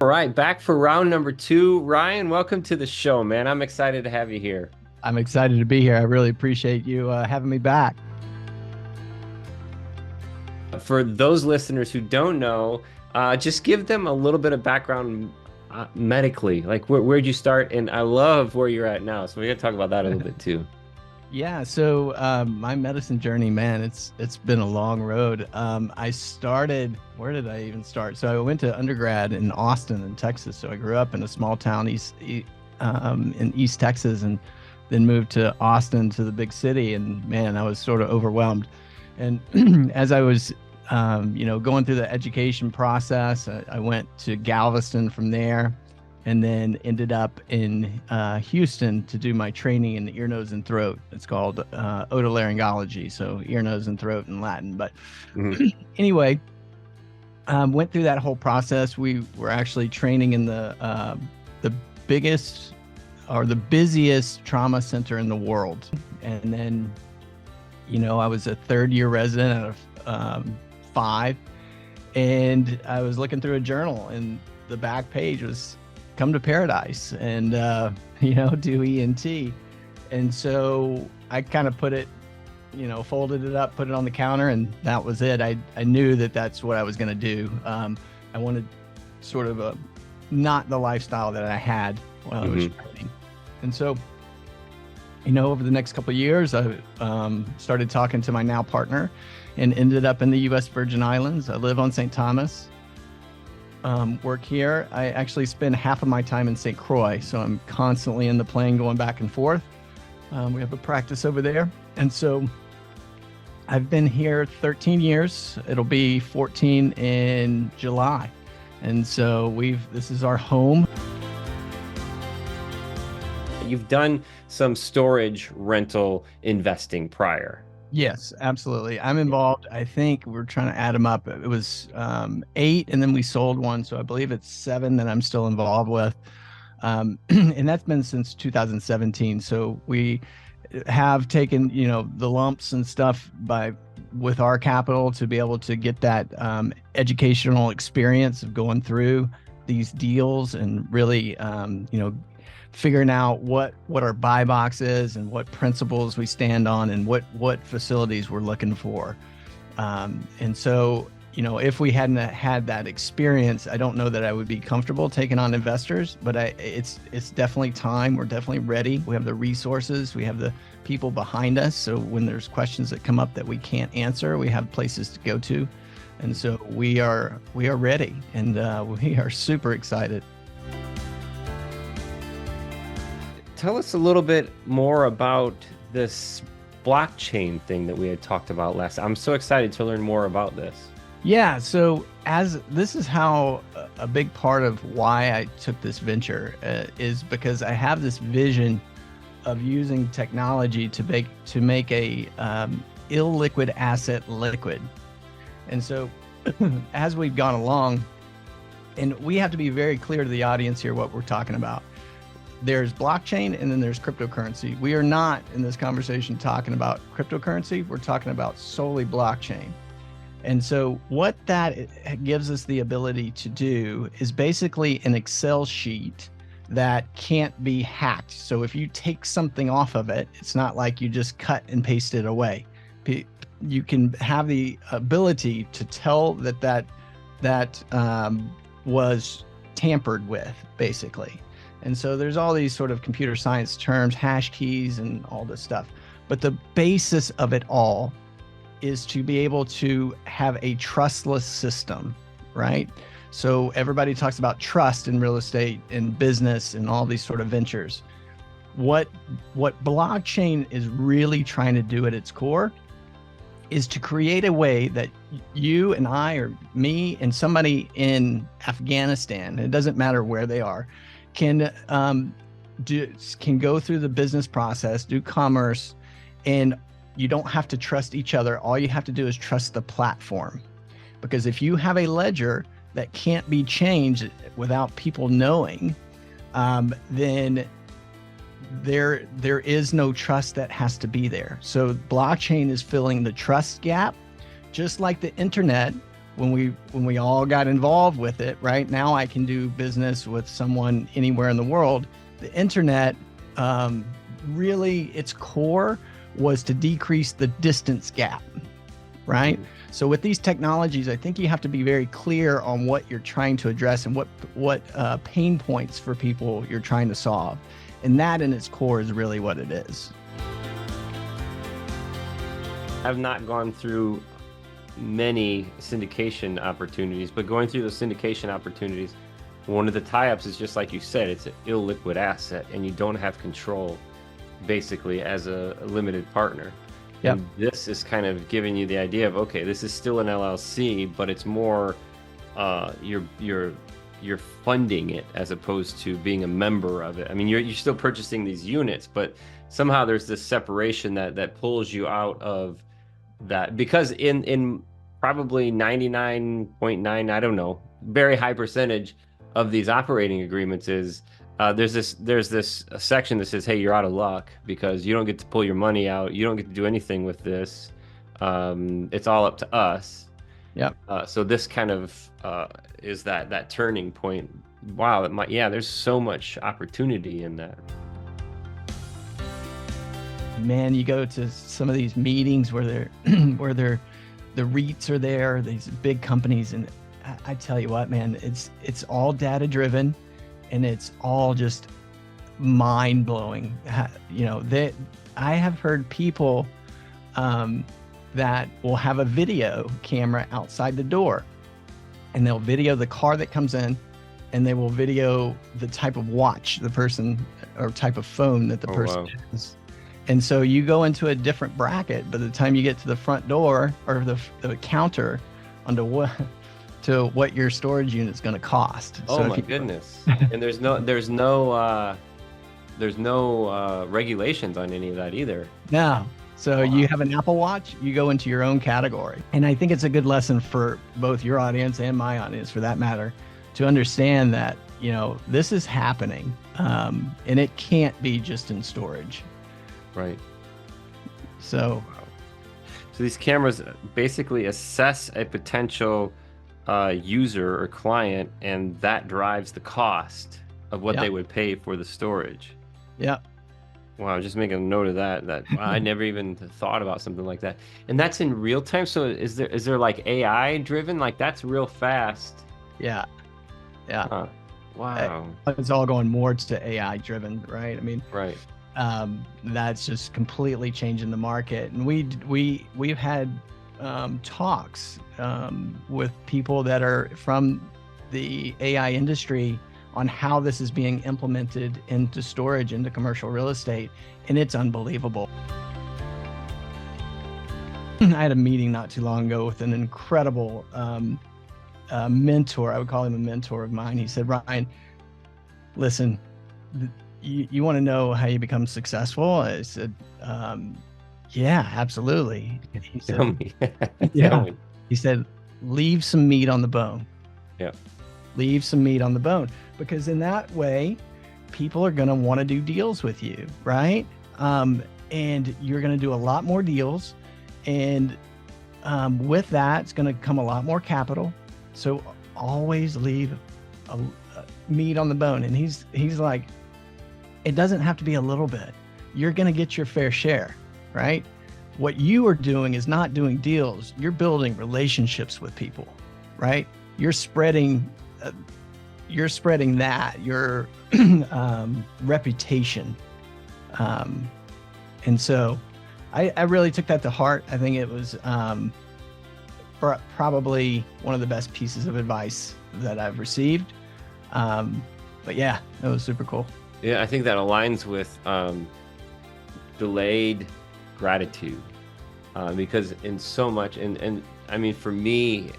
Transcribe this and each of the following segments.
All right, back for round number two. Ryan, welcome to the show, man. I'm excited to have you here. I'm excited to be here. I really appreciate you having me back. For those listeners who don't know, just give them a little bit of background medically. Like, where'd you start? And I love where you're at now. So we got to talk about that a little bit too. Yeah, so my medicine journey, man, it's been a long road. I started, where did I even start? So I went to undergrad in Austin, in Texas. So I grew up in a small town in East Texas, and then moved to Austin, to the big city. And man, I was sort of overwhelmed. And as I was, going through the education process, I went to Galveston from there, and then ended up in Houston to do my training in ear, nose, and throat. It's called otolaryngology, so ear, nose, and throat in Latin. But anyway, went through that whole process. We were actually training in the biggest or the busiest trauma center in the world. And then, I was a third-year resident out of 5, and I was looking through a journal, and the back page was 𝗘𝘀𝘁𝗁 and do ENT. And so I kind of put it, folded it up, put it on the counter, and that was it. I knew that that's what I was going to do. I wanted sort of not the lifestyle that I had while I was training. And so, over the next couple of years, I started talking to my now partner and ended up in the U.S. Virgin Islands. I live on St. Thomas. Work here. I actually spend half of my time in St. Croix, so I'm constantly in the plane going back and forth. We have a practice over there. And so I've been here 13 years. It'll be 14 in July. And so this is our home. You've done some storage rental investing prior. Yes, absolutely. I'm involved. I think we're trying to add them up. It was 8, and then we sold one. So I believe it's 7 that I'm still involved with. And that's been since 2017. So we have taken, the lumps and stuff with our capital to be able to get that educational experience of going through these deals and really, figuring out what our buy box is and what principles we stand on and what facilities we're looking for. And so, if we hadn't had that experience, I don't know that I would be comfortable taking on investors, but it's definitely time. We're definitely ready. We have the resources, we have the people behind us. So when there's questions that come up that we can't answer, we have places to go to. And so we are ready, and we are super excited. Tell us a little bit more about this blockchain thing that we had talked about last. I'm so excited to learn more about this. Yeah, so this is how a big part of why I took this venture is because I have this vision of using technology to make a illiquid asset liquid. And so as we've gone along, and we have to be very clear to the audience here what we're talking about. There's blockchain and then there's cryptocurrency. We are not in this conversation talking about cryptocurrency. We're talking about solely blockchain. And so what that gives us the ability to do is basically an Excel sheet that can't be hacked. So if you take something off of it, it's not like you just cut and paste it away. You can have the ability to tell that was tampered with, basically. And so there's all these sort of computer science terms, hash keys and all this stuff. But the basis of it all is to be able to have a trustless system, right? So everybody talks about trust in real estate and business and all these sort of ventures. What blockchain is really trying to do at its core is to create a way that you and I or me and somebody in Afghanistan, it doesn't matter where they are, can go through the business process, do commerce, and you don't have to trust each other. All you have to do is trust the platform. Because if you have a ledger that can't be changed without people knowing, then there is no trust that has to be there. So blockchain is filling the trust gap, just like the internet when we all got involved with it, right now I can do business with someone anywhere in the world. The internet, really its core was to decrease the distance gap, right? So with these technologies, I think you have to be very clear on what you're trying to address and what pain points for people you're trying to solve. And that in its core is really what it is. I've not gone through many syndication opportunities, but going through those syndication opportunities, one of the tie-ups is just like you said, it's an illiquid asset and you don't have control basically as a limited partner. Yep. And this is kind of giving you the idea of, okay, this is still an LLC, but it's more you're funding it as opposed to being a member of it. I mean, you're still purchasing these units, but somehow there's this separation that pulls you out of that, because in probably 99.9, I don't know, very high percentage of these operating agreements is there's this section that says, hey, you're out of luck because you don't get to pull your money out, you don't get to do anything with this, it's all up to us. Yep. So this kind of is that turning point. Wow, there's so much opportunity in that. Man, you go to some of these meetings where the REITs are there, these big companies, and I tell you what, man, it's all data driven, and it's all just mind blowing. You know, that I have heard people that will have a video camera outside the door, and they'll video the car that comes in, and they will video the type of watch the person or type of phone that the person has. And so you go into a different bracket by the time you get to the front door or the counter onto what your storage unit is going to cost. Oh, so my goodness. And there's no regulations on any of that either. No. So you have an Apple Watch, you go into your own category. And I think it's a good lesson for both your audience and my audience, for that matter, to understand that, you know, this is happening, and it can't be just in storage. Right. So these cameras basically assess a potential user or client, and that drives the cost of what they would pay for the storage. Yeah. Wow, just making a note of that. Wow, I never even thought about something like that. And that's in real time. So is there like AI driven? Like that's real fast. Yeah. Yeah. Huh. Wow. It's all going more to AI driven, right? I mean, right. That's just completely changing the market. And we've had talks with people that are from the AI industry on how this is being implemented into storage, into commercial real estate, and it's unbelievable. I had a meeting not too long ago with an incredible mentor. I would call him a mentor of mine. He said, Ryan, listen, you want to know how you become successful? I said, yeah, absolutely. He said, Tell me. yeah. He said, leave some meat on the bone. Yeah. Leave some meat on the bone, because in that way, people are going to want to do deals with you, right? And you're going to do a lot more deals. And with that, it's going to come a lot more capital. So always leave a meat on the bone. And he's like, it doesn't have to be a little bit. You're going to get your fair share, right? What you are doing is not doing deals. You're building relationships with people, right? You're spreading that, your reputation. And so I really took that to heart. I think it was probably one of the best pieces of advice that I've received. But yeah, it was super cool. Yeah, I think that aligns with delayed gratitude, because in so much, and I mean, for me,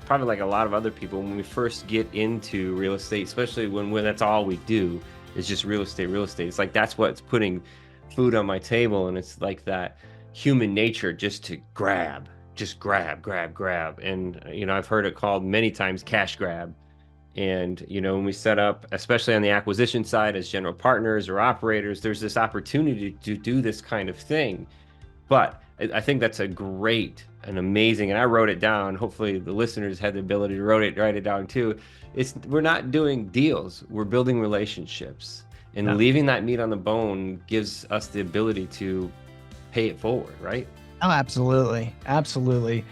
probably like a lot of other people, when we first get into real estate, especially when that's all we do is just real estate, it's like that's what's putting food on my table, and it's like that human nature just to grab. And, you know, I've heard it called many times cash grab. And, you know, when we set up, especially on the acquisition side as general partners or operators, there's this opportunity to do this kind of thing. But I think that's a great and amazing, and I wrote it down. Hopefully the listeners had the ability to write it down too. We're not doing deals, we're building relationships. And Yeah. leaving that meat on the bone gives us the ability to pay it forward, right? Oh, absolutely. Absolutely.